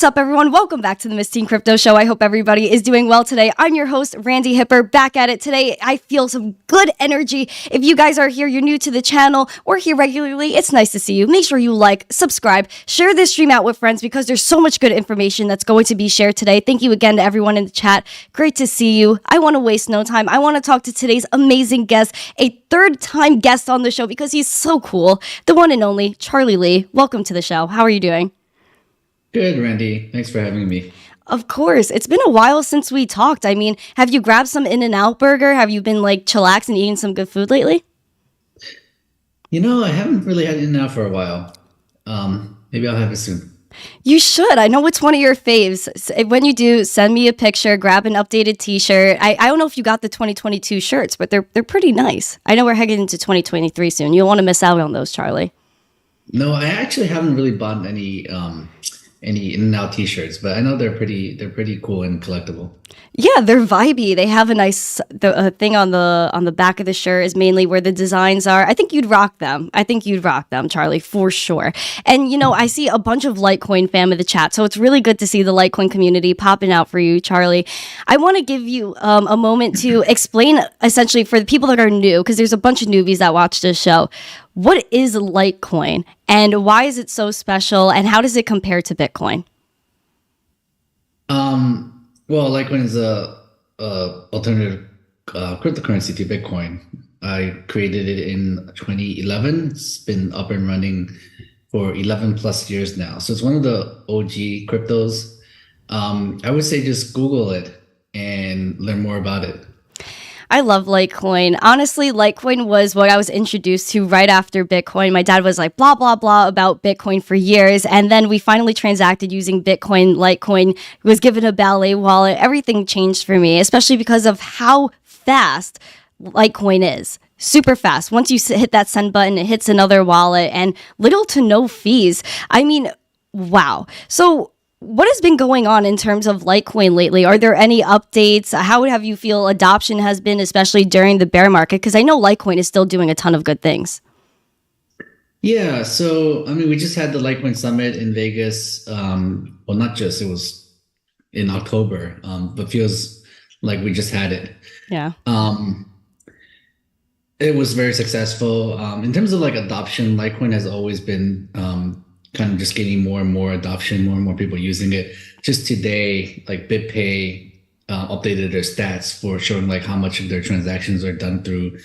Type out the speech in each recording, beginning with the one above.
What's up, everyone? Welcome back to the Miss Teen Crypto Show. I hope everybody is doing well today. I'm your host, Randi Hipper, back at it today. I feel some good energy. If you guys are here, you're new to the channel, or here regularly, it's nice to see you. Make sure you like, subscribe, share this stream out with friends because there's so much good information that's going to be shared today. Thank you again to everyone in the chat. Great to see you. I want to waste no time. I want to talk to today's amazing guest, a third-time guest on the show because he's so cool. The one and only Charlie Lee. Welcome to the show. How are you doing? Good, Randy. Thanks for having me. Of course. It's been a while since we talked. I mean, have you grabbed some In-N-Out burger? Have you been like chillaxing and eating some good food lately? You know, I haven't really had In-N-Out for a while. Maybe I'll have it soon. You should. I know it's one of your faves. When you do, send me a picture, grab an updated t-shirt. I don't know if you got the 2022 shirts, but they're pretty nice. I know we're heading into 2023 soon. You don't want to miss out on those, Charlie. No, I actually haven't really bought any In-N-Out t-shirts, but I know they're pretty cool and collectible. Yeah, they're vibey. They have a nice thing on the back of the shirt is mainly where the designs are. I think you'd rock them. Charlie, for sure. And, you know, I see a bunch of Litecoin fam in the chat, so it's really good to see the Litecoin community popping out for you, Charlie. I want to give you a moment to explain, essentially, for the people that are new, because there's a bunch of newbies that watch this show, what is Litecoin and why is it so special and how does it compare to Bitcoin? Well, Litecoin is a alternative cryptocurrency to Bitcoin. I created it in 2011. It's been up and running for 11 plus years now. So it's one of the OG cryptos. I would say just Google it and learn more about it. I love Litecoin. Honestly, Litecoin was what I was introduced to right after Bitcoin. My dad was like, blah, blah, blah about Bitcoin for years. And then we finally transacted using Bitcoin. Litecoin was given a ballet wallet. Everything changed for me, especially because of how fast Litecoin is. Super fast. Once you hit that send button, it hits another wallet and little to no fees. I mean, wow. So what has been going on in terms of Litecoin lately? Are there any updates? How have you feel adoption has been, especially during the bear market? Because I know Litecoin is still doing a ton of good things. Yeah, so I mean, we just had the Litecoin Summit in Vegas. Well, not just, it was in October, but feels like we just had it. Yeah. It was very successful. In terms of like adoption, Litecoin has always been kind of just getting more and more adoption, more and more people using it. Just today, like BitPay updated their stats for showing like how much of their transactions are done through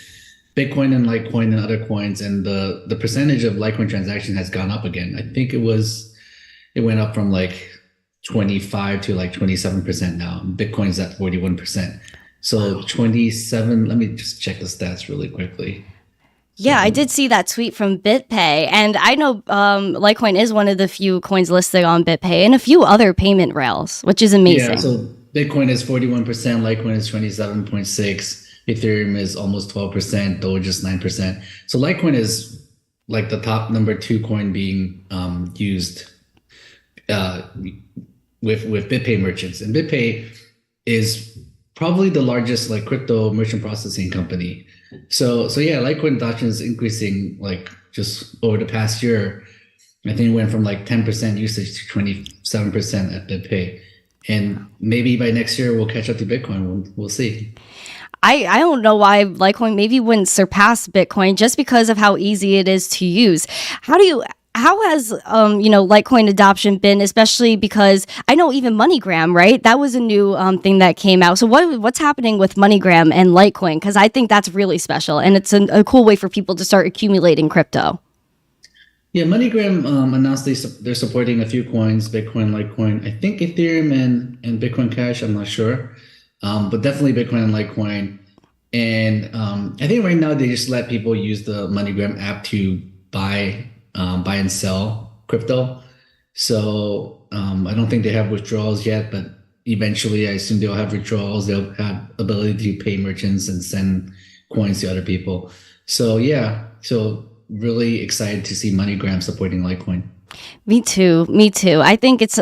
Bitcoin and Litecoin and other coins, and the percentage of Litecoin transaction has gone up again. I think it went up from like 25 to like 27% now. Bitcoin's at 41%. So 27, let me just check the stats really quickly. Yeah, I did see that tweet from BitPay, and I know Litecoin is one of the few coins listed on BitPay and a few other payment rails, which is amazing. Yeah, so Bitcoin is 41%, Litecoin is 27.6%, Ethereum is almost 12%, Doge is 9%. So Litecoin is like the top number 2 coin being used with BitPay merchants, and BitPay is probably the largest like crypto merchant processing company. So yeah, Litecoin adoption is increasing like just over the past year. I think it went from like 10% usage to 27% at BitPay. And maybe by next year we'll catch up to Bitcoin. We'll see. I don't know why Litecoin maybe wouldn't surpass Bitcoin just because of how easy it is to use. How has Litecoin adoption been, especially because I know even MoneyGram, right? That was a new thing that came out. So what's happening with MoneyGram and Litecoin? Because I think that's really special, and it's a cool way for people to start accumulating crypto. Yeah, MoneyGram announced they're supporting a few coins, Bitcoin, Litecoin. I think Ethereum and Bitcoin Cash. I'm not sure, but definitely Bitcoin and Litecoin. And I think right now they just let people use the MoneyGram app to buy and sell crypto. So I don't think they have withdrawals yet, but eventually I assume they'll have withdrawals. They'll have ability to pay merchants and send coins to other people. So yeah, so really excited to see MoneyGram supporting Litecoin. Me too. Me too. I think it's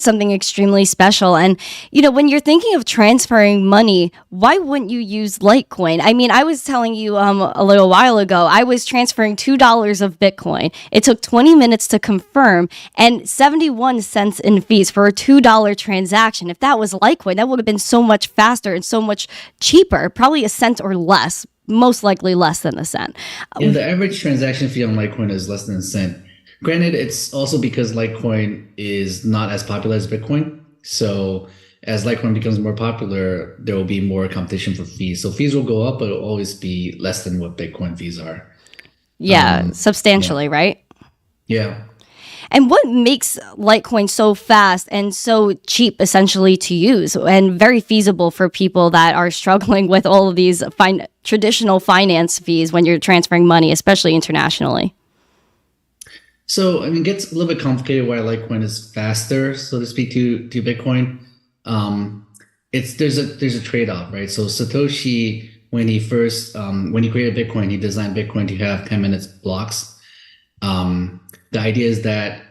something extremely special. And when you're thinking of transferring money, why wouldn't you use Litecoin? I mean, I was telling you a little while ago, I was transferring $2 of Bitcoin. It took 20 minutes to confirm and 71 cents in fees for a $2 transaction. If that was Litecoin, that would have been so much faster and so much cheaper, probably a cent or less, most likely less than a cent. Yeah, the average transaction fee on Litecoin is less than a cent. Granted, it's also because Litecoin is not as popular as Bitcoin. So as Litecoin becomes more popular, there will be more competition for fees. So fees will go up, but it'll always be less than what Bitcoin fees are. Yeah, Yeah. substantially, right? Yeah. And what makes Litecoin so fast and so cheap essentially to use and very feasible for people that are struggling with all of these traditional finance fees when you're transferring money, especially internationally? So I mean, it gets a little bit complicated why Litecoin is faster, so to speak, to Bitcoin. It's there's a trade-off, right? So Satoshi, when he created Bitcoin, he designed Bitcoin to have 10 minutes blocks. The idea is that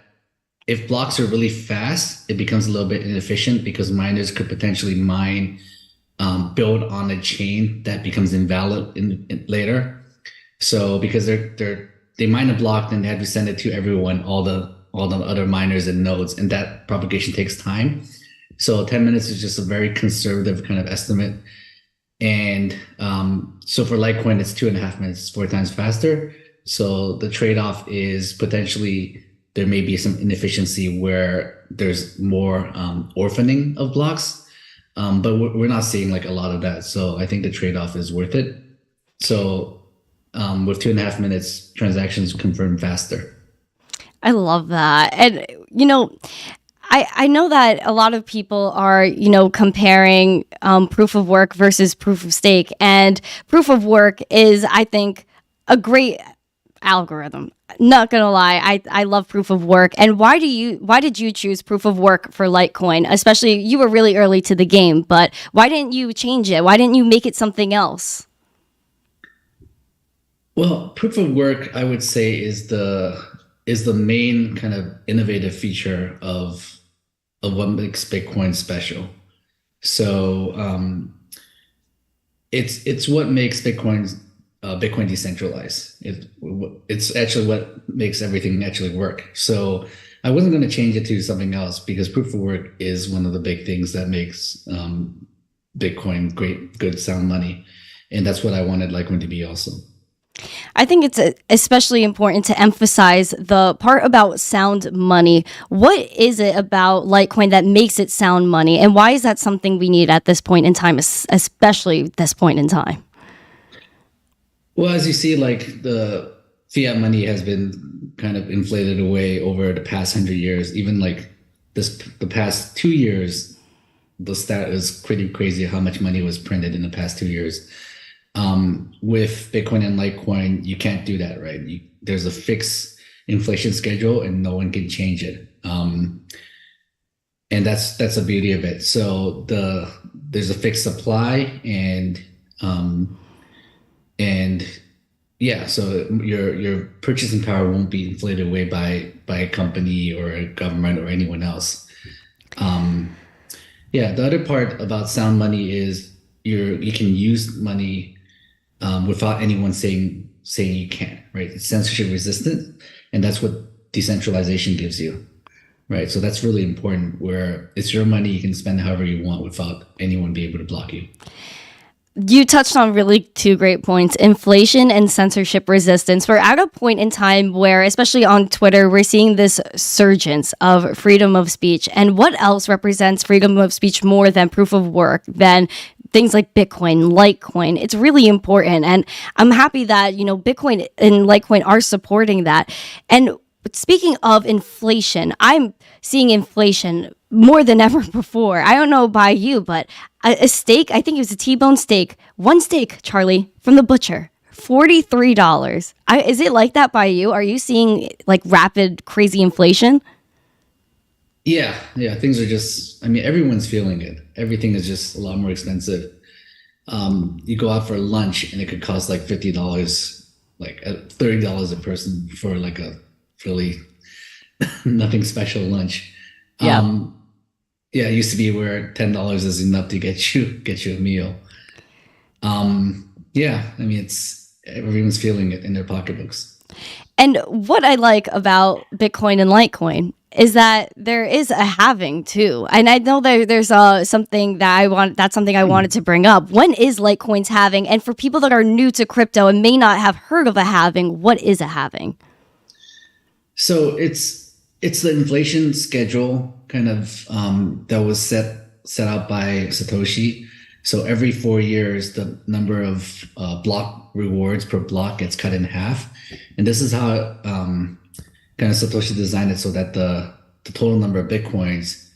if blocks are really fast, it becomes a little bit inefficient because miners could potentially build on a chain that becomes invalid later. So because they mine a block, then they have to send it to everyone, all the other miners and nodes, and that propagation takes time. So 10 minutes is just a very conservative kind of estimate. And so for Litecoin, it's 2.5 minutes, 4 times faster. So the trade-off is potentially there may be some inefficiency where there's more orphaning of blocks, but we're not seeing like a lot of that. So I think the trade-off is worth it. So with 2.5 minutes, transactions confirm faster. I love that. And, I know that a lot of people are, comparing proof of work versus proof of stake. And proof of work is, I think, a great algorithm. Not gonna lie, I love proof of work. And why did you choose proof of work for Litecoin? Especially, you were really early to the game, but why didn't you change it? Why didn't you make it something else? Well, proof of work, I would say, is the main kind of innovative feature of what makes Bitcoin special. So it's what makes Bitcoin decentralized. It's actually what makes everything actually work. So I wasn't going to change it to something else because proof of work is one of the big things that makes Bitcoin great, good, sound money, and that's what I wanted Litecoin to be also. I think it's especially important to emphasize the part about sound money. What is it about Litecoin that makes it sound money? And why is that something we need at this point in time, especially this point in time? Well, as you see, like the fiat money has been kind of inflated away over the past 100 years. Even like the past 2 years, the stat is pretty crazy how much money was printed in the past 2 years. With Bitcoin and Litecoin, you can't do that, right? There's a fixed inflation schedule and no one can change it. And that's the beauty of it. So there's a fixed supply and yeah, so your purchasing power won't be inflated away by a company or a government or anyone else. Yeah, the other part about sound money is you can use money without anyone saying you can't, right? It's censorship resistant, and that's what decentralization gives you, right? So that's really important. Where it's your money, you can spend however you want without anyone being able to block you. You touched on really two great points: inflation and censorship resistance. We're at a point in time where, especially on Twitter, we're seeing this surgence of freedom of speech. And what else represents freedom of speech more than proof of work, than things like Bitcoin, Litecoin? It's really important. And I'm happy that, Bitcoin and Litecoin are supporting that. And speaking of inflation, I'm seeing inflation more than ever before. I don't know about you, but a steak, I think it was a T-bone steak, one steak, Charlie, from the butcher, $43. Is it like that by you? Are you seeing like rapid, crazy inflation? Yeah, things are just. I mean, everyone's feeling it. Everything is just a lot more expensive. You go out for lunch and it could cost like $50, like $30 a person for like a really nothing special lunch. Yeah. Um, yeah, it used to be where $10 is enough to get you a meal. Yeah, I mean it's everyone's feeling it in their pocketbooks. And what I like about Bitcoin and Litecoin is that there is a halving too. And I know there's something that that's something I wanted to bring up. When is Litecoin's halving? And for people that are new to crypto and may not have heard of a halving, what is a halving? So it's the inflation schedule kind of that was set out by Satoshi. So every 4 years, the number of block rewards per block gets cut in half, and this is how kind of Satoshi designed it so that the total number of bitcoins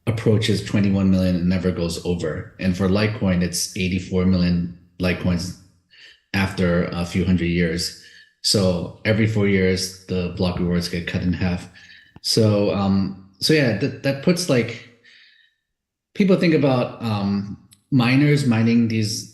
approaches 21 million and never goes over. And for Litecoin, it's 84 million Litecoins after a few hundred years. So every 4 years, the block rewards get cut in half. So yeah, that puts like people think about miners mining these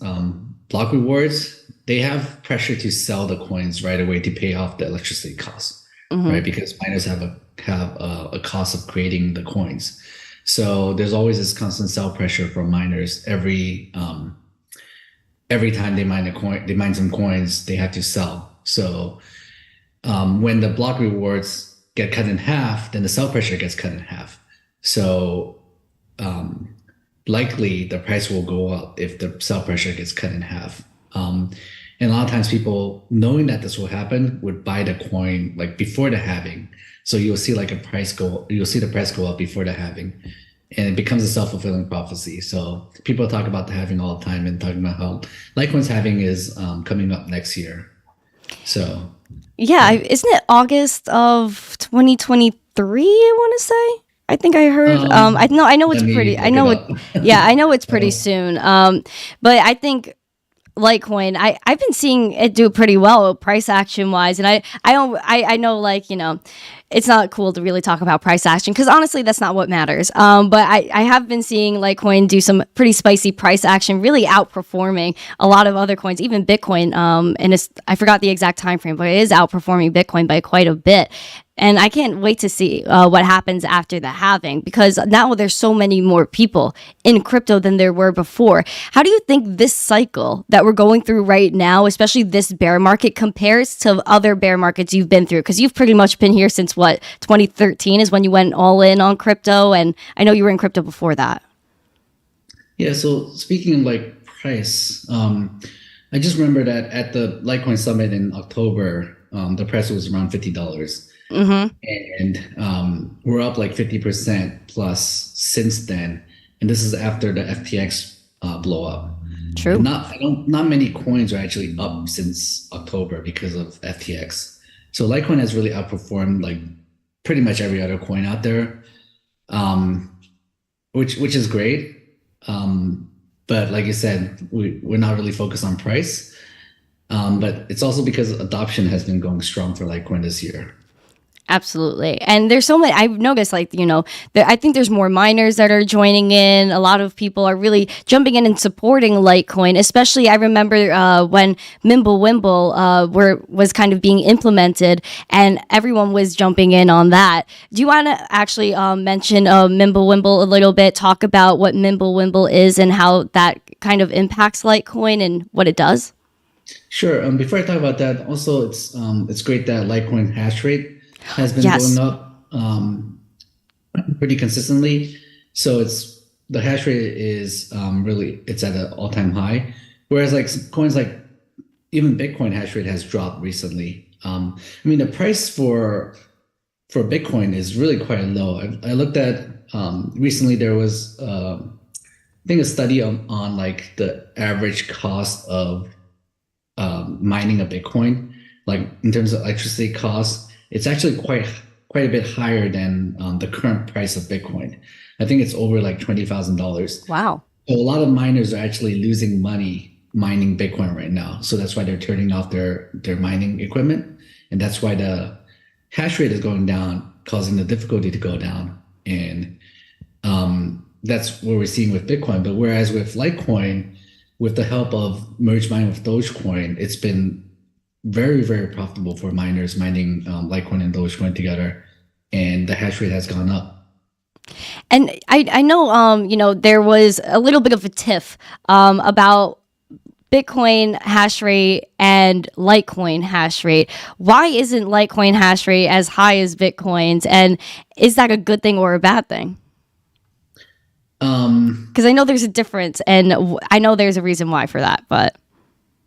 block rewards. They have pressure to sell the coins right away to pay off the electricity costs, Hmm. right? Because miners have a cost of creating the coins. So there's always this constant sell pressure from miners. Every time they mine a coin, they mine some coins, they have to sell. So when the block rewards get cut in half, then the sell pressure gets cut in half. So um, likely the price will go up if the sell pressure gets cut in half. And a lot of times people, knowing that this will happen, would buy the coin like before the halving. So you'll see the price go up before the halving. And it becomes a self-fulfilling prophecy. So people talk about the halving all the time and talking about how Litecoin's halving is coming up next year. So Yeah, yeah. isn't it August of 2023, I want to say? I think I heard. I know it's Let pretty. me I look it know it. up. Yeah, I know it's pretty Oh, soon. But I think Litecoin, I've been seeing it do pretty well price action wise, and I don't I know, like, it's not cool to really talk about price action because honestly that's not what matters. But I have been seeing Litecoin do some pretty spicy price action, really outperforming a lot of other coins, even Bitcoin. And I forgot the exact time frame, but it is outperforming Bitcoin by quite a bit. And I can't wait to see what happens after the halving because now there's so many more people in crypto than there were before. How do you think this cycle that we're going through right now, especially this bear market, compares to other bear markets you've been through? Because you've pretty much been here since what, 2013 is when you went all in on crypto. And I know you were in crypto before that. yeah. So speaking of like price, I just remember that at the Litecoin Summit in October, the price was around $50. Mm-hmm. And we're up like 50% plus since then. And this is after the FTX blow up. And True. not many coins are actually up since October because of FTX. So Litecoin has really outperformed like pretty much every other coin out there, um, which is great. But like you said, we're not really focused on price. But it's also because adoption has been going strong for Litecoin this year. Absolutely. And there's so many, I've noticed, like, I think there's more miners that are joining in. A lot of people are really jumping in and supporting Litecoin, especially I remember when Mimblewimble was kind of being implemented and everyone was jumping in on that. Do you want to actually mention Mimblewimble a little bit, talk about what Mimblewimble is and how that kind of impacts Litecoin and what it does? Sure. Before I talk about that, also it's great that Litecoin hash rate has been going Yes. up pretty consistently. So it's the hash rate is really it's at an all-time high. Whereas like some coins like even Bitcoin hash rate has dropped recently. I mean the price for Bitcoin is really quite low. I looked at recently there was I think a study on like the average cost of mining a Bitcoin, like in terms of electricity costs, it's actually quite a bit higher than the current price of Bitcoin. I think it's over like $20,000. Wow. So a lot of miners are actually losing money mining Bitcoin right now. So that's why they're turning off their mining equipment, and that's why the hash rate is going down, causing the difficulty to go down. And that's what we're seeing with Bitcoin. But whereas with Litecoin, with the help of merge mining with Dogecoin, it's been very, very profitable for miners mining Litecoin and Dogecoin together. and the hash rate has gone up. And I know, there was a little bit of a tiff about Bitcoin hash rate and Litecoin hash rate. Why isn't Litecoin hash rate as high as Bitcoin's? And is that a good thing or a bad thing? Um, Because I know there's a difference, and I know there's a reason why for that. But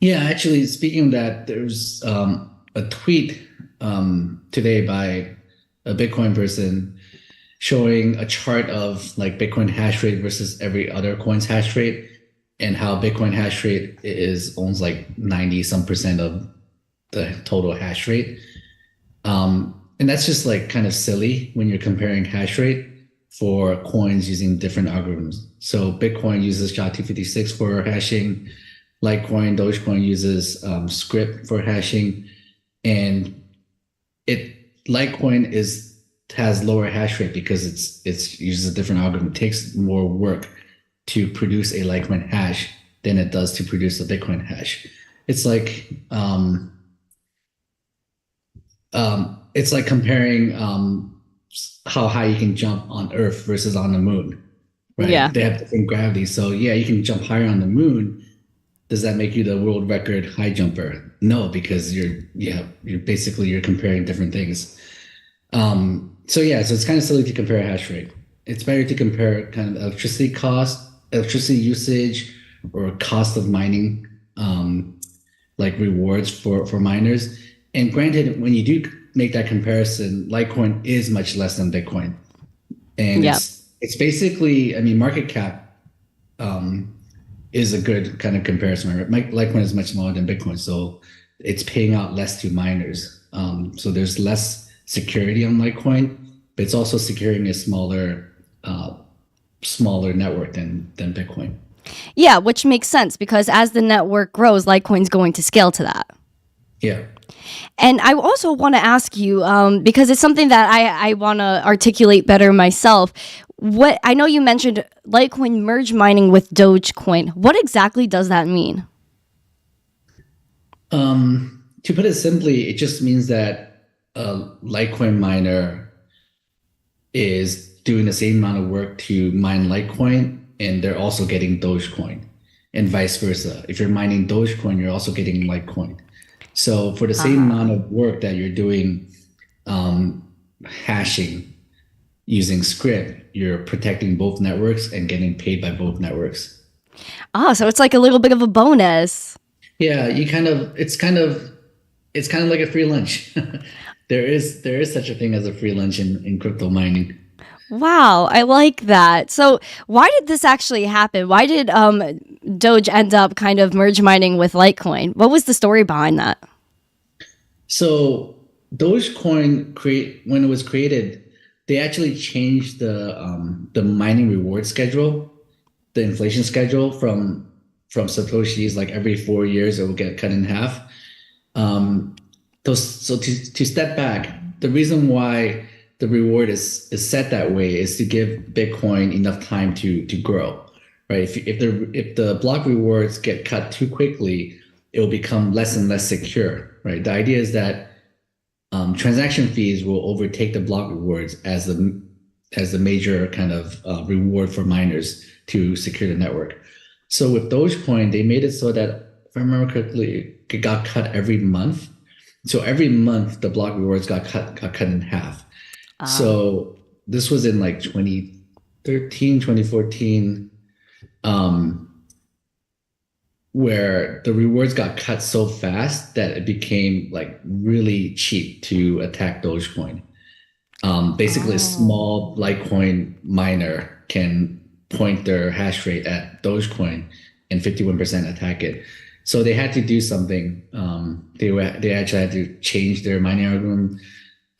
yeah, actually, speaking of that, there's a tweet today by a Bitcoin person showing a chart of like Bitcoin hash rate versus every other coin's hash rate, and how Bitcoin hash rate is owns like 90 some percent of the total hash rate. And that's just like kind of silly when you're comparing hash rate for coins using different algorithms. So Bitcoin uses SHA-256 for hashing. Litecoin, Dogecoin uses script for hashing, and Litecoin is has lower hash rate because it's uses a different algorithm. It takes more work to produce a Litecoin hash than it does to produce a Bitcoin hash. It's like it's like comparing how high you can jump on Earth versus on the moon, yeah. right? They have different gravity, so yeah, you can jump higher on the moon. Does that make you the world record high jumper? No, because you're comparing different things. So yeah, so it's kind of silly to compare hash rate. It's better to compare kind of electricity cost, electricity usage, or cost of mining, like rewards for miners. And granted, when you do make that comparison, Litecoin is much less than Bitcoin, and Yeah. it's basically, I mean, market cap is a good kind of comparison. Right? Litecoin is much smaller than Bitcoin, so it's paying out less to miners. So there's less security on Litecoin, but it's also securing a smaller network than Bitcoin. Yeah, which makes sense because as the network grows, Litecoin's going to scale to that. Yeah. And I also want to ask you, because it's something that I want to articulate better myself. What I know you mentioned Litecoin merge mining with Dogecoin. What exactly does that mean? To put it simply, it just means that a Litecoin miner is doing the same amount of work to mine Litecoin, and they're also getting Dogecoin, and vice versa. If you're mining Dogecoin, you're also getting Litecoin. So for the same amount of work that you're doing, hashing using script, you're protecting both networks and getting paid by both networks. Oh, so it's like a little bit of a bonus. Yeah, it's kind of like a free lunch. There is such a thing as a free lunch in crypto mining. Wow, I like that. So, why did this actually happen? Why did Doge end up kind of merge mining with Litecoin? What was the story behind that? So Dogecoin create when it was created, they actually changed the mining reward schedule, the inflation schedule from Satoshi's like every 4 years it will get cut in half. Um, so to step back, the reason why the reward is set that way is to give Bitcoin enough time to grow, right? If the block rewards get cut too quickly, it will become less and less secure, right? The idea is that transaction fees will overtake the block rewards as the major kind of reward for miners to secure the network. So with Dogecoin, they made it so that, if I remember correctly, it got cut every month. So every month, the block rewards got cut in half. So this was in like 2013, 2014, where the rewards got cut so fast that it became like really cheap to attack Dogecoin. Basically, a Oh. small Litecoin miner can point their hash rate at Dogecoin and 51% attack it. So they had to do something. They actually had to change their mining algorithm,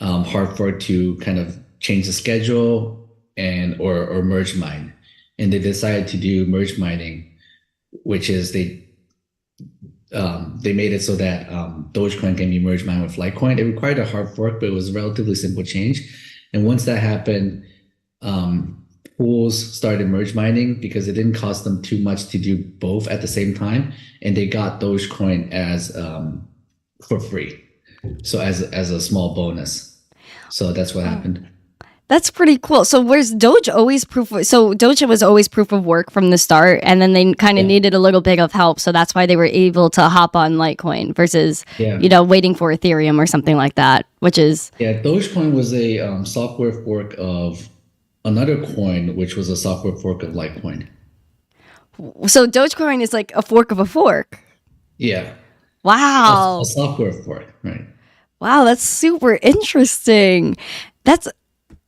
hard fork to kind of change the schedule and or merge mine. And they decided to do merge mining, which is they made it so that Dogecoin can be merged mined with Litecoin. It required a hard fork, but it was a relatively simple change. And once that happened, pools started merge mining because it didn't cost them too much to do both at the same time, and they got Dogecoin as for free, so as a small bonus. So that's what Oh. happened. That's pretty cool. So was Doge always so Doge was always proof of work from the start, and then they kind of Yeah, needed a little bit of help, so that's why they were able to hop on Litecoin versus, yeah, waiting for Ethereum or something like that, which is yeah. Dogecoin was a software fork of another coin, which was a software fork of Litecoin. so Dogecoin is like a fork of a fork. Yeah, a Wow. software fork, right? Wow, that's super interesting. That's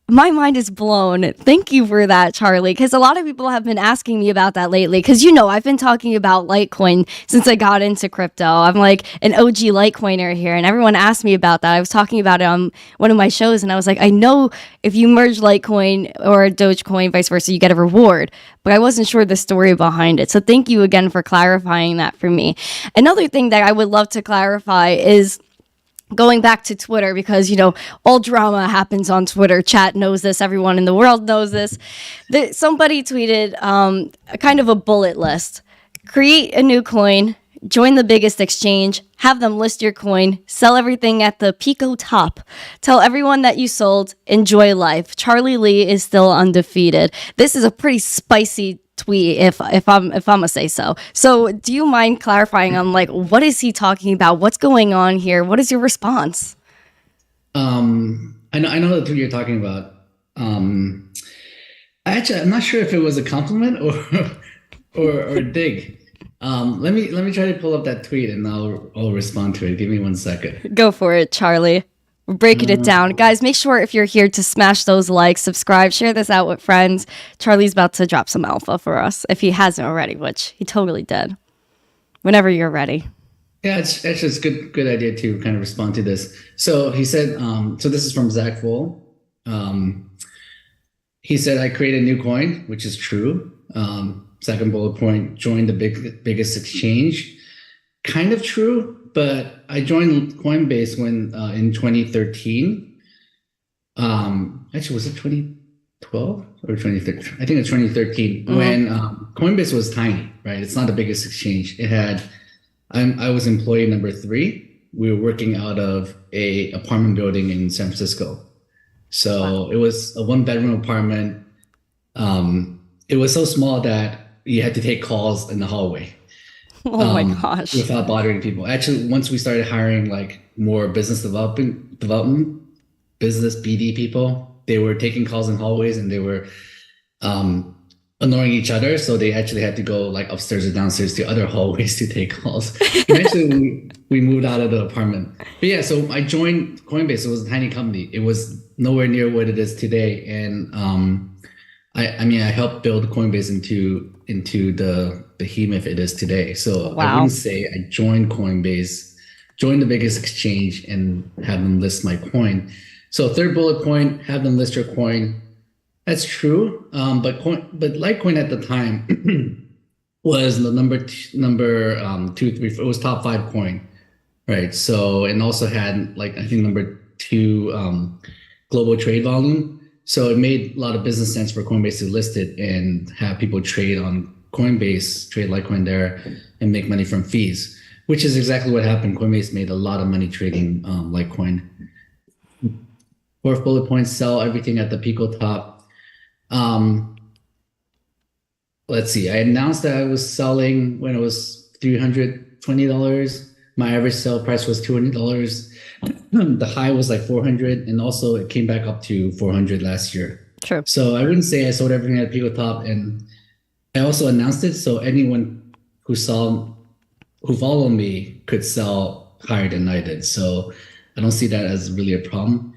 My mind is blown. Thank you for that, Charlie. Because a lot of people have been asking me about that lately. Because, I've been talking about Litecoin since I got into crypto. I'm like an OG Litecoiner here, and everyone asked me about that. I was talking about it on one of my shows, and I was like, I know if you merge Litecoin or Dogecoin, vice versa, you get a reward. But I wasn't sure the story behind it. So thank you again for clarifying that for me. Another thing that I would love to clarify is going back to Twitter because, all drama happens on Twitter. Chat knows this. Everyone in the world knows this. Somebody tweeted a kind of a bullet list. Create a new coin, join the biggest exchange, have them list your coin, sell everything at the Pico top. Tell everyone that you sold, enjoy life. Charlie Lee is still undefeated. This is a pretty spicy tweet if I'm gonna say so. So do you mind clarifying on like what is he talking about? What's going on here? What is your response? I know the two you're talking about. I'm not sure if it was a compliment or a dig. Let me try to pull up that tweet and I'll respond to it. Give me 1 second. Go for it, Charlie. We're breaking it down. Guys, make sure if you're here to smash those likes, subscribe, share this out with friends. Charlie's about to drop some alpha for us if he hasn't already, which he totally did. Whenever you're ready. Yeah, it's just good idea to kind of respond to this. So he said, so this is from Zach Full. He said, I created a new coin, which is true. Second bullet point, join the biggest exchange. Kind of true, but I joined Coinbase when in 2013. Actually, was it 2012 or 2013? I think it's 2013 when Coinbase was tiny, right? It's not the biggest exchange. I was employee number 3. We were working out of a apartment building in San Francisco. So It was a 1-bedroom apartment. It was so small that you had to take calls in the hallway. Oh my gosh. Without bothering people. Actually, once we started hiring like more business development, business BD people, they were taking calls in hallways and they were annoying each other. So they actually had to go like upstairs or downstairs to other hallways to take calls. Eventually, we moved out of the apartment. But yeah, so I joined Coinbase. It was a tiny company. It was nowhere near what it is today. And I helped build Coinbase into the behemoth it is today. So Wow. I wouldn't say I joined Coinbase, joined the biggest exchange, and have them list my coin. So third bullet point, have them list your coin. That's true. But Litecoin at the time was the number 2, 3, 4. It was top 5 coin, right? So and also had like I think number 2 global trade volume. So it made a lot of business sense for Coinbase to list it and have people trade on Coinbase, trade Litecoin there, and make money from fees, which is exactly what happened. Coinbase made a lot of money trading Litecoin. Fourth bullet point, sell everything at the Pico top. Let's see. I announced that I was selling when it was $320. My average sale price was $200. The high was like 400, and also it came back up to 400 last year. True. So I wouldn't say I sold everything at Pico top, and I also announced it so anyone who followed me could sell higher than I did. So I don't see that as really a problem.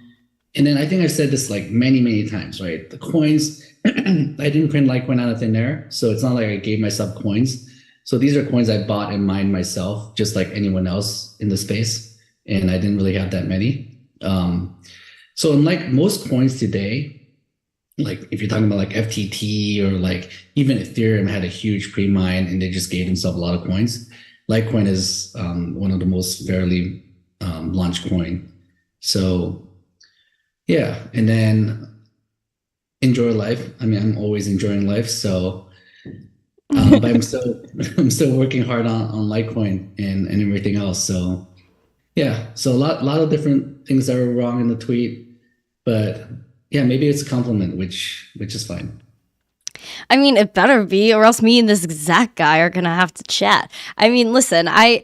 And then I think I've said this like many times, right? The coins, I didn't print Litecoin out of thin air, so it's not like I gave myself coins. So these are coins I bought and mined myself, just like anyone else in the space. And I didn't really have that many. So unlike most coins today, like if you're talking about like FTT or like even Ethereum had a huge pre-mine and they just gave themselves a lot of coins. Litecoin is one of the most fairly launched coin. So yeah, and then enjoy life. I mean, I'm always enjoying life. So but I'm still working hard on Litecoin and everything else. So yeah, so a lot of different things that were wrong in the tweet, but Yeah, maybe it's a compliment, which is fine. I mean, it better be, or else me and this exact guy are gonna have to chat. I mean, listen, I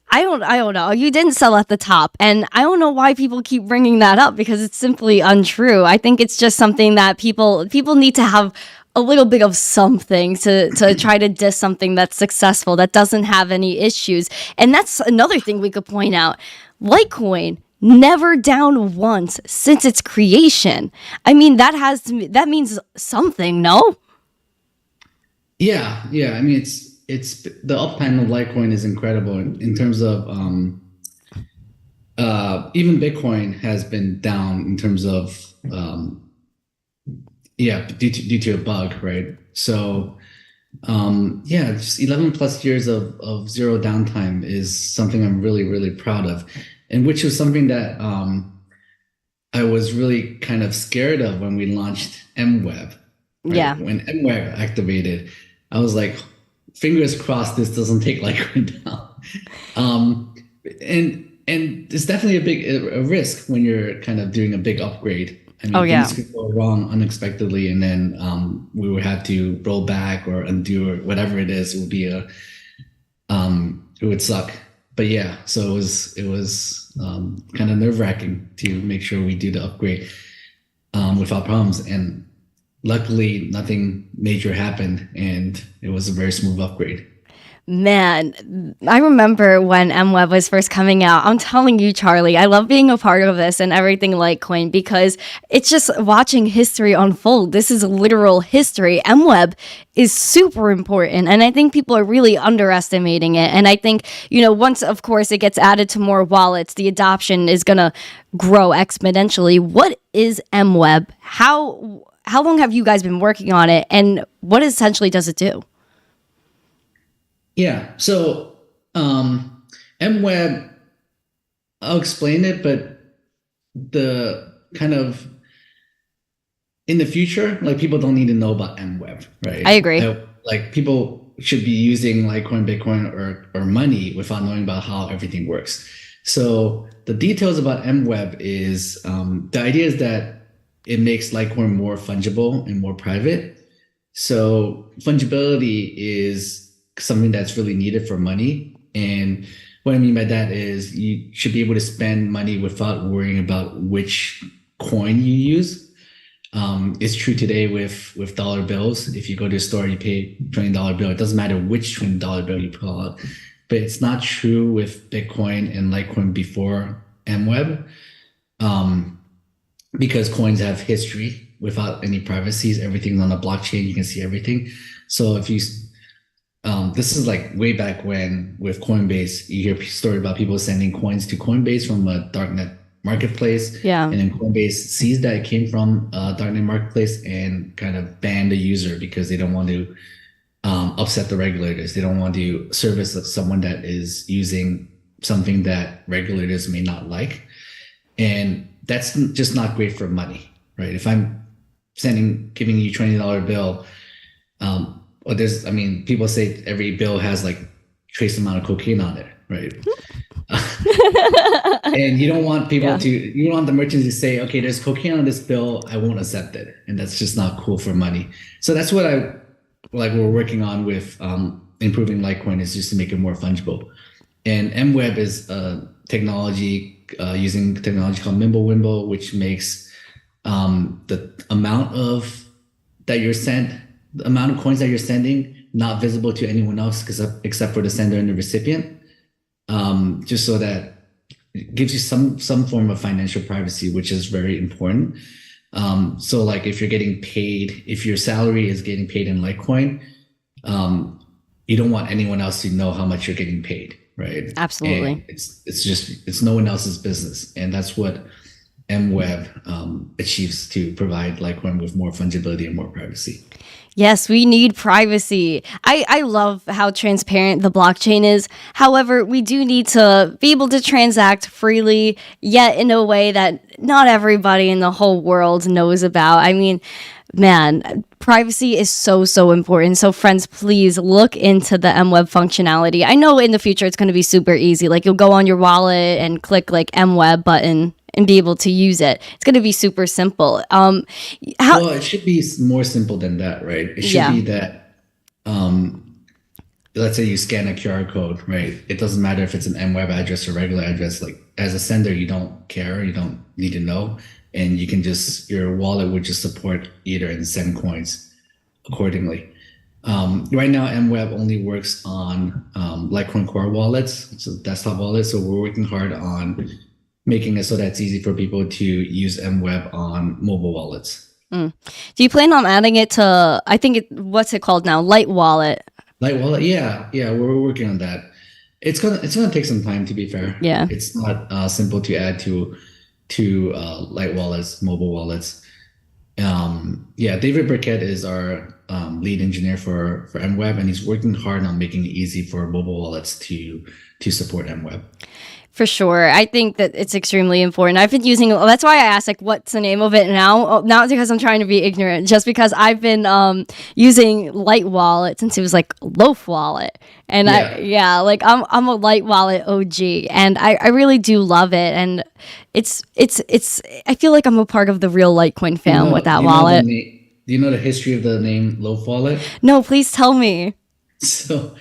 don't know. You didn't sell at the top, and I don't know why people keep bringing that up because it's simply untrue. I think it's just something that people need to have a little bit of something to try to diss something that's successful that doesn't have any issues. And that's another thing we could point out. Litecoin never down once since its creation. I mean, that means something, no? Yeah. I mean, it's the uptime of Litecoin is incredible in terms of even Bitcoin has been down in terms of yeah, due to a bug, right? So yeah, just 11 plus years of zero downtime is something I'm really, really proud of. And which was something that I was really kind of scared of when we launched MWeb. Right? Yeah. When MWeb activated, I was like, fingers crossed this doesn't take Litecoin down. And it's definitely a risk when you're kind of doing a big upgrade. I mean, things could go wrong unexpectedly, and then we would have to roll back or undo or whatever it is. It would be it would suck. But yeah, so it was kind of nerve wracking to make sure we do the upgrade without problems. And luckily, nothing major happened, and it was a very smooth upgrade. Man, I remember when MWeb was first coming out. I'm telling you, Charlie, I love being a part of this and everything Litecoin because it's just watching history unfold. This is literal history. MWeb is super important, and I think people are really underestimating it. And I think, once, of course, it gets added to more wallets, the adoption is going to grow exponentially. What is MWeb? How long have you guys been working on it, and what essentially does it do? Yeah. So MWeb, I'll explain it, but the kind of in the future, like people don't need to know about MWeb, right? I agree. Like people should be using Litecoin, Bitcoin, or money without knowing about how everything works. So the details about MWeb is the idea is that it makes Litecoin more fungible and more private. So fungibility is something that's really needed for money. And what I mean by that is you should be able to spend money without worrying about which coin you use. It's true today with dollar bills. If you go to a store, you pay $20 bill. It doesn't matter which $20 bill you pull out. But it's not true with Bitcoin and Litecoin before MWeb, because coins have history without any privacies. Everything's on the blockchain. You can see everything. So if you this is like way back when with Coinbase, you hear story about people sending coins to Coinbase from a darknet marketplace. Yeah. And then Coinbase sees that it came from a darknet marketplace and kind of ban the user because they don't want to upset the regulators. They don't want to service someone that is using something that regulators may not like. And that's just not great for money, right? If I'm giving you $20 bill, people say every bill has like trace amount of cocaine on it, right? And you don't want people you don't want the merchants to say, okay, there's cocaine on this bill, I won't accept it. And that's just not cool for money. So that's what we're working on with improving Litecoin, is just to make it more fungible. And MWeb is using technology called Mimblewimble, which makes the amount of coins that you're sending not visible to anyone else except for the sender and the recipient, just so that it gives you some form of financial privacy, which is very important. So like if your salary is getting paid in Litecoin, you don't want anyone else to know how much you're getting paid, right? Absolutely. And it's no one else's business, and that's what MWeb achieves, to provide Litecoin with more fungibility and more privacy. Yes, we need privacy. I love how transparent the blockchain is. However, we do need to be able to transact freely, yet in a way that not everybody in the whole world knows about. I mean, man, privacy is so important. So friends, please look into the MWeb functionality. I know in the future it's going to be super easy. Like you'll go on your wallet and click like MWeb button and be able to use it. It's going to be super simple. How? Well, it should be more simple than that, right? It should Yeah. be that, let's say you scan a QR code, right? It doesn't matter if it's an MWeb address or regular address. Like as a sender, you don't care, you don't need to know, and you can just your wallet would just support Ether and send coins accordingly. Right now, MWeb only works on Litecoin Core wallets, so desktop wallets. So we're working hard on making it so that it's easy for people to use MWeb on mobile wallets. Do you plan on adding it to, I think, what's it called now? Light Wallet. Light wallet, yeah, we're working on that. It's gonna take some time, to be fair. Yeah. It's not simple to add to light wallets, mobile wallets. David Burkett is our lead engineer for MWeb, and he's working hard on making it easy for mobile wallets to support MWeb. For sure. I think that it's extremely important. I've been using, that's why I asked, like, what's the name of it now? Not because I'm trying to be ignorant, just because I've been using Light Wallet since it was like Loaf Wallet. And I'm a Light Wallet OG, and I really do love it. And it's I feel like I'm a part of the real Litecoin fam with that wallet. Do you know the history of the name Loaf Wallet? No, please tell me. So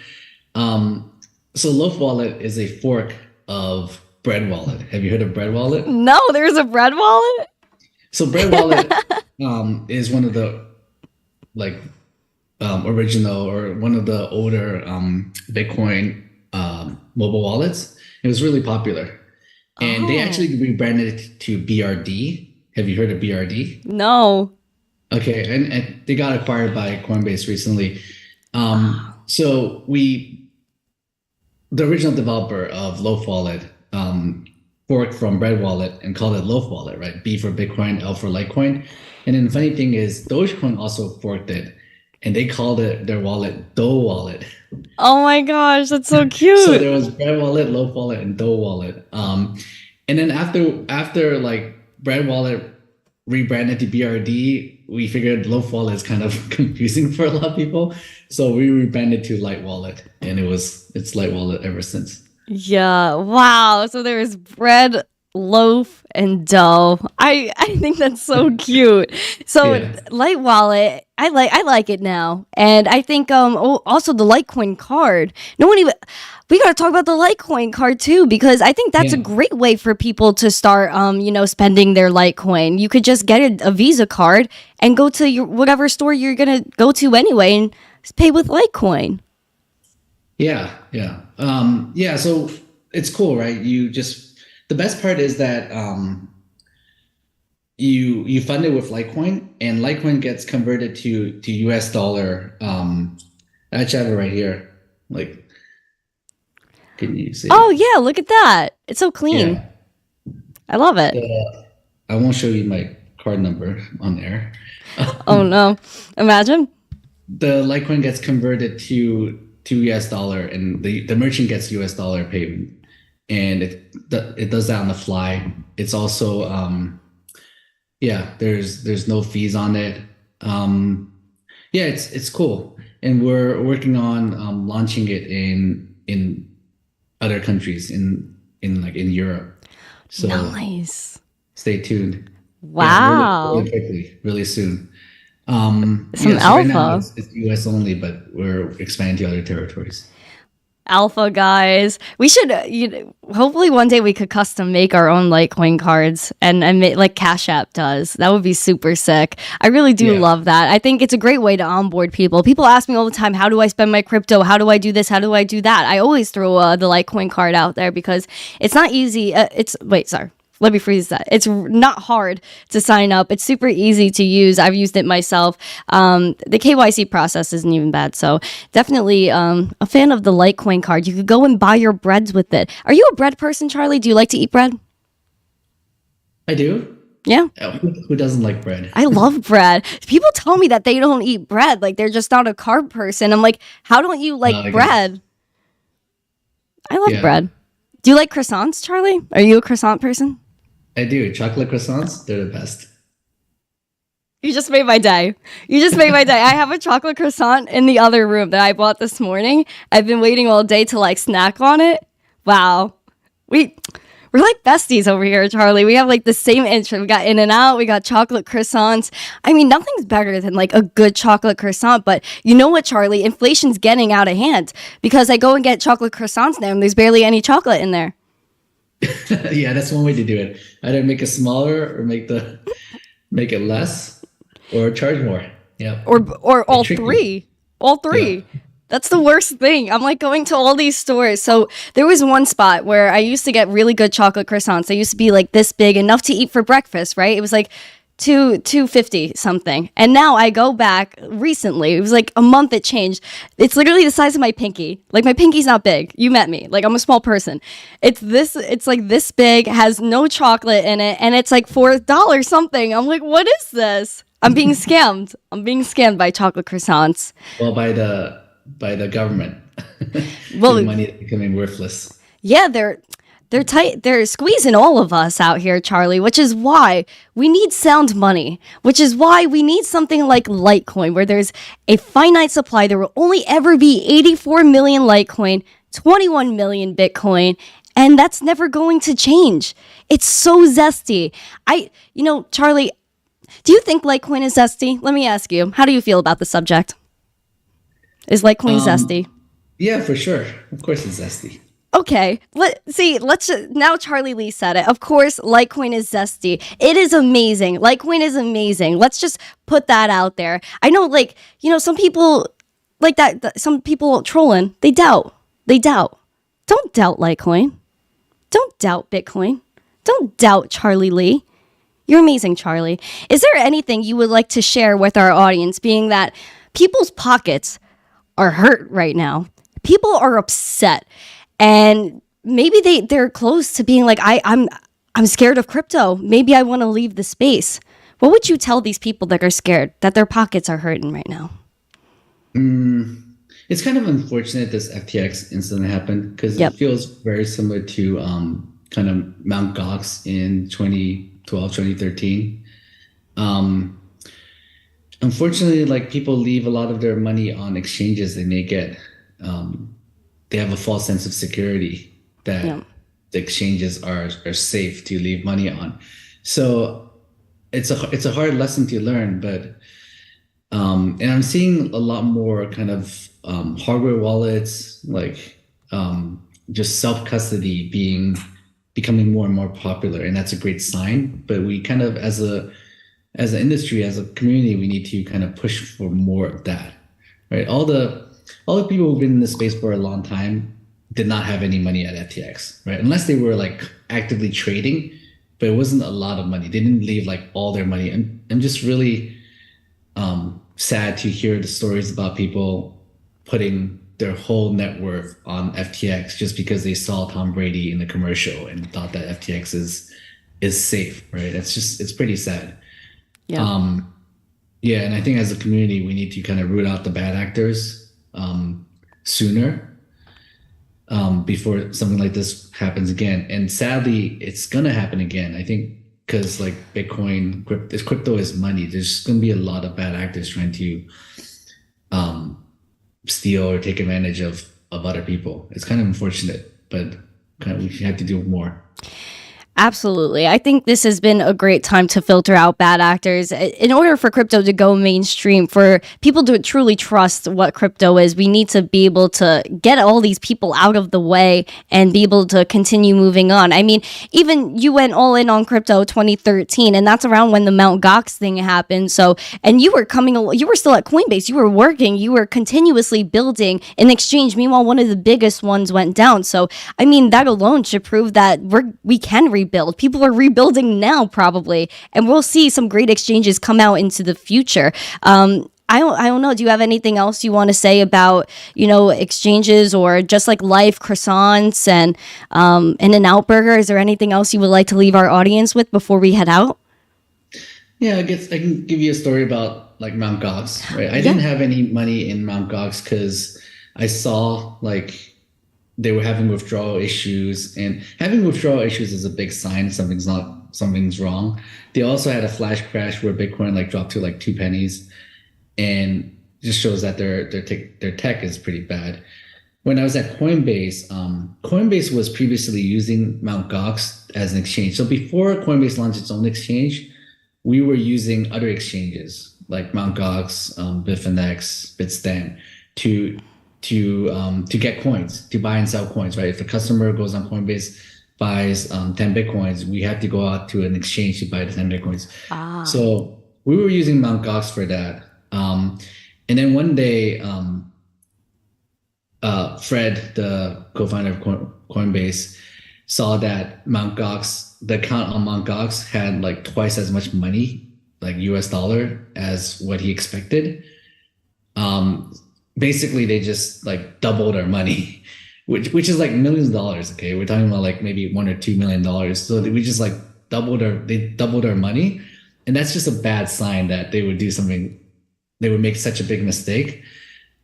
Loaf Wallet is a fork of Bread Wallet. Have you heard of Bread Wallet? No, there's a Bread Wallet? So Bread Wallet is one of the original or one of the older Bitcoin mobile wallets. It was really popular. And they actually rebranded it to BRD. Have you heard of BRD? No. Okay, and they got acquired by Coinbase recently. So the original developer of Loaf Wallet forked from Bread Wallet and called it Loaf Wallet, right? B for Bitcoin, L for Litecoin. And then the funny thing is Dogecoin also forked it, and they called it their wallet Dough Wallet. Oh my gosh, that's so cute. So there was Bread Wallet, Loaf Wallet, and Dough Wallet. And then after like Bread Wallet rebranded to BRD, we figured Loaf Wallet is kind of confusing for a lot of people. So we rebranded to Light Wallet, and it's Light Wallet ever since. Yeah. Wow. So there's bread, loaf, and dough. I think that's so cute. So Light Wallet, I like it now. And I think also the Litecoin card. We got to talk about the Litecoin card too, because I think that's a great way for people to start spending their Litecoin. You could just get a Visa card and go to whatever store you're going to go to anyway and pay with Litecoin. Yeah. So it's cool, right? The best part is that you fund it with Litecoin, and Litecoin gets converted to US dollar. I actually have it right here. Like, can you see? Oh yeah, look at that! It's so clean. Yeah. I love it. I won't show you my card number on air. Oh no! Imagine. The Litecoin gets converted to US dollar, and the merchant gets US dollar payment, and it does that on the fly. It's also there's no fees on it. It's cool, and we're working on launching it in other countries in Europe. So nice. Stay tuned. Wow. Really quickly, really soon. Some so alpha. Right now it's US only, but we're expanding to other territories. Alpha, guys. We should, hopefully one day we could custom make our own Litecoin cards and make, like Cash App does. That would be super sick. I really do love that. I think it's a great way to onboard people. People ask me all the time, how do I spend my crypto? How do I do this? How do I do that? I always throw the Litecoin card out there because it's not easy. Let me freeze that. It's not hard to sign up. It's super easy to use. I've used it myself. The KYC process isn't even bad. So definitely a fan of the Litecoin card. You could go and buy your breads with it. Are you a bread person, Charlie? Do you like to eat bread? I do. Yeah. Who doesn't like bread? I love bread. People tell me that they don't eat bread. Like they're just not a carb person. I'm like, how don't you like bread? I love bread. Do you like croissants, Charlie? Are you a croissant person? I do. Chocolate croissants, they're the best. You just made my day. I have a chocolate croissant in the other room that I bought this morning. I've been waiting all day to snack on it. Wow. We're We're like besties over here, Charlie. We have like the same interest. We got In-N-Out, we got chocolate croissants. I mean, nothing's better than like a good chocolate croissant. But you know what, Charlie? Inflation's getting out of hand because I go and get chocolate croissants now and there's barely any chocolate in there. Yeah, that's one way to do it. Either make it smaller or make it less or charge more. Yeah. Or all Tricky. three. All three. Yeah. That's the worst thing. I'm like going to all these stores. So there was one spot where I used to get really good chocolate croissants. They used to be like this big, enough to eat for breakfast, right? It was like 250 something. And now I go back recently. It was like a month it changed. It's literally the size of my pinky. Like my pinky's not big. You met me. Like I'm a small person. It's like this big, has no chocolate in it, and it's like $4 something. I'm like, what is this? I'm being scammed. I'm being scammed by chocolate croissants. Well, by the government. Well, The money is becoming worthless. yeah, they're tight. They're squeezing all of us out here, Charlie, which is why we need sound money, which is why we need something like Litecoin, where there's a finite supply. There will only ever be 84 million Litecoin, 21 million Bitcoin, and that's never going to change. It's so zesty. Charlie, do you think Litecoin is zesty? Let me ask you, how do you feel about the subject? Is Litecoin zesty? Yeah, for sure. Of course it's zesty. Okay, now Charlie Lee said it. Of course, Litecoin is zesty. It is amazing. Litecoin is amazing. Let's just put that out there. I know, some people like that. Some people trolling. They doubt. Don't doubt Litecoin. Don't doubt Bitcoin. Don't doubt Charlie Lee. You're amazing, Charlie. Is there anything you would like to share with our audience, being that people's pockets are hurt right now? People are upset. And maybe they're close to being like, I'm scared of crypto. Maybe I want to leave the space. What would you tell these people that are scared, that their pockets are hurting right now? It's kind of unfortunate this FTX incident happened because Yep. it feels very similar to kind of Mt. Gox in 2012, 2013. Unfortunately, like people leave a lot of their money on exchanges and they have a false sense of security that Yeah. the exchanges are safe to leave money on. So it's a hard lesson to learn, but and I'm seeing a lot more kind of hardware wallets, like just self-custody becoming more and more popular, and that's a great sign. But we kind of as an industry, as a community, we need to kind of push for more of that, right? All the people who've been in this space for a long time did not have any money at FTX, right? Unless they were like actively trading, but it wasn't a lot of money. They didn't leave like all their money. And I'm just really sad to hear the stories about people putting their whole net worth on FTX just because they saw Tom Brady in the commercial and thought that FTX is safe, right? It's pretty sad. Yeah. Yeah, and I think as a community, we need to kind of root out the bad actors sooner before something like this happens again. And sadly, it's gonna happen again. I think because like Bitcoin, crypto is money. There's gonna be a lot of bad actors trying to steal or take advantage of other people. It's kind of unfortunate, but we have to do more. Absolutely. I think this has been a great time to filter out bad actors. In order for crypto to go mainstream, for people to truly trust what crypto is, we need to be able to get all these people out of the way and be able to continue moving on. I mean, even you went all in on crypto 2013, and that's around when the Mt. Gox thing happened. So, and you were still at Coinbase. You were working, you were continuously building an exchange. Meanwhile, one of the biggest ones went down. So, I mean, that alone should prove that we can rebuild. People are rebuilding now, probably, and we'll see some great exchanges come out into the future. I don't know. Do you have anything else you want to say about, exchanges or just like life, croissants and In-N-Out Burger? Is there anything else you would like to leave our audience with before we head out? Yeah, I guess I can give you a story about like Mt. Gox, right? I didn't have any money in Mt. Gox because I saw like they were having withdrawal issues, and having withdrawal issues is a big sign something's wrong. They also had a flash crash where Bitcoin like dropped to like 2 pennies, and just shows that their tech is pretty bad. when I was at Coinbase, Coinbase was previously using Mt. Gox as an exchange. So before Coinbase launched its own exchange, we were using other exchanges like Mt. Gox, Bitfinex, Bitstamp to get coins, to buy and sell coins, right? If a customer goes on Coinbase, buys 10 Bitcoins, we have to go out to an exchange to buy the 10 Bitcoins. So we were using Mt. Gox for that. And then one day, Fred, the co-founder of Coinbase, saw that Mt. Gox, the account on Mt. Gox had like twice as much money, like US dollar, as what he expected. Basically, they just like doubled our money, which is like millions of dollars. Okay, we're talking about like maybe $1 or $2 million. So we just like they doubled our money, and that's just a bad sign that they would do something. They would make such a big mistake.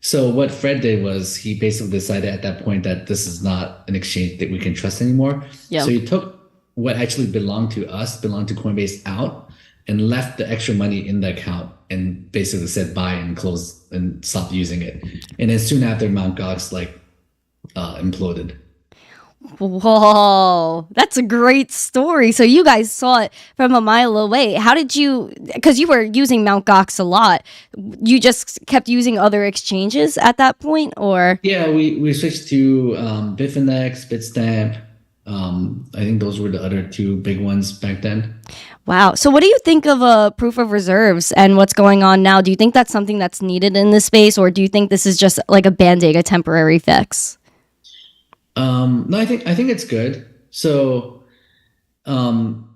So what Fred did was he basically decided at that point that this is not an exchange that we can trust anymore. So he took what actually belonged to Coinbase out and left the extra money in the account and basically said buy and close and stop using it. And then soon after, Mt. Gox imploded. Whoa, that's a great story. So you guys saw it from a mile away. How did you, because you were using Mt. Gox a lot, you just kept using other exchanges at that point, or? Yeah, we switched to Bitfinex, Bitstamp. I think those were the other two big ones back then. Wow. So what do you think of proof of reserves and what's going on now? Do you think that's something that's needed in this space, or do you think this is just like a Band-Aid, a temporary fix? No, I think it's good. So some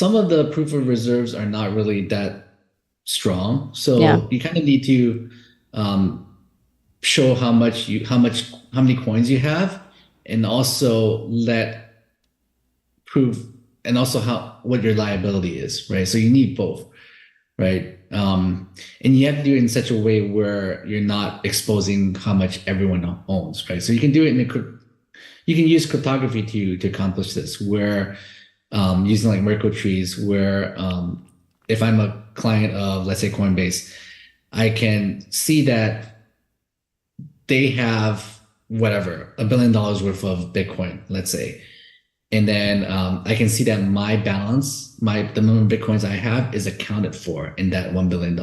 of the proof of reserves are not really that strong. So you kind of need to show how many coins you have, and also prove, and also what your liability is, right? So you need both, right? And you have to do it in such a way where you're not exposing how much everyone owns, right? So you can do it you can use cryptography to accomplish this, where using like Merkle trees, where if I'm a client of, let's say, Coinbase, I can see that they have whatever, $1 billion worth of Bitcoin, let's say. And then I can see that my balance, the number of Bitcoins I have is accounted for in that $1 billion.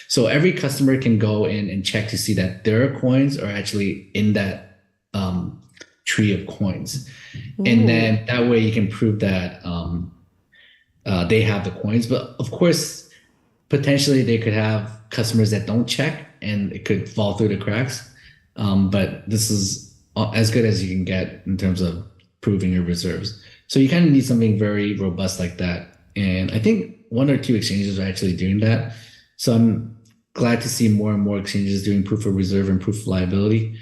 So every customer can go in and check to see that their coins are actually in that tree of coins. Ooh. And then that way you can prove that they have the coins. But of course, potentially they could have customers that don't check and it could fall through the cracks. But this is as good as you can get in terms of proving your reserves. So you kind of need something very robust like that. And I think 1 or 2 exchanges are actually doing that. So I'm glad to see more and more exchanges doing proof of reserve and proof of liability.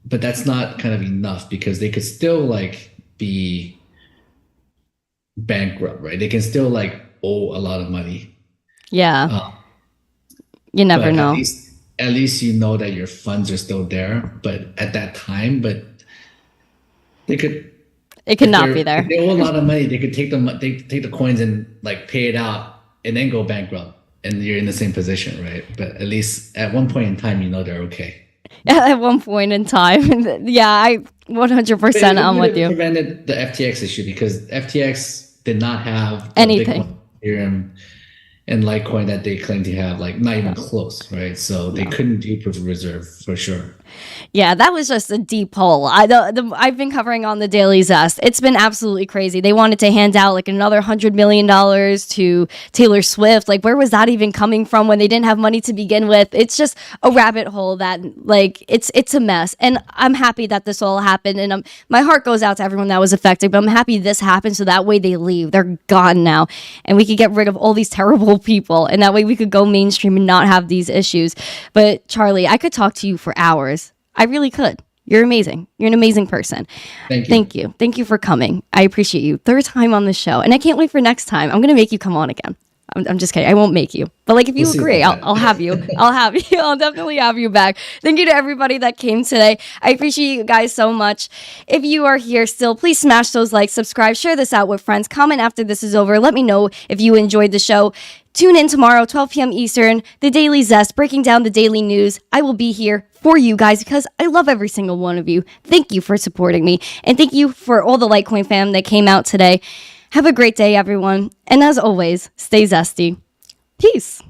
But that's not kind of enough, because they could still like be bankrupt, right? They can still like owe a lot of money. Yeah. You never know. At least you know that your funds are still there, but at that time, but it could not be there. If they owe a lot of money, they could take the coins and like pay it out and then go bankrupt, and you're in the same position, right? But at least at one point in time, you know they're okay. At one point in time. Yeah, I 100% I'm with you. It prevented the FTX issue, because FTX did not have anything. Bitcoin, Ethereum, and Litecoin that they claim to have, like not even close, right? So they couldn't do proof of reserve for sure. Yeah, that was just a deep hole. I've been covering on the Daily Zest. It's been absolutely crazy. They wanted to hand out like another $100 million to Taylor Swift. Like, where was that even coming from when they didn't have money to begin with? It's just a rabbit hole that like it's a mess. And I'm happy that this all happened. And my heart goes out to everyone that was affected. But I'm happy this happened, so that way they leave. They're gone now, and we could get rid of all these terrible people. And that way we could go mainstream and not have these issues. But Charlie, I could talk to you for hours. I really could. You're amazing. You're an amazing person. Thank you. Thank you for coming. I appreciate you. 3rd time on the show. And I can't wait for next time. I'm going to make you come on again. I'm just kidding. I won't make you. But like, if you agree, I'll have you. I'll have you. I'll definitely have you back. Thank you to everybody that came today. I appreciate you guys so much. If you are here still, please smash those likes, subscribe, share this out with friends, comment after this is over. Let me know if you enjoyed the show. Tune in tomorrow, 12 p.m. Eastern, The Daily Zest, breaking down the daily news. I will be here for you guys because I love every single one of you. Thank you for supporting me. And thank you for all the Litecoin fam that came out today. Have a great day, everyone. And as always, stay zesty. Peace.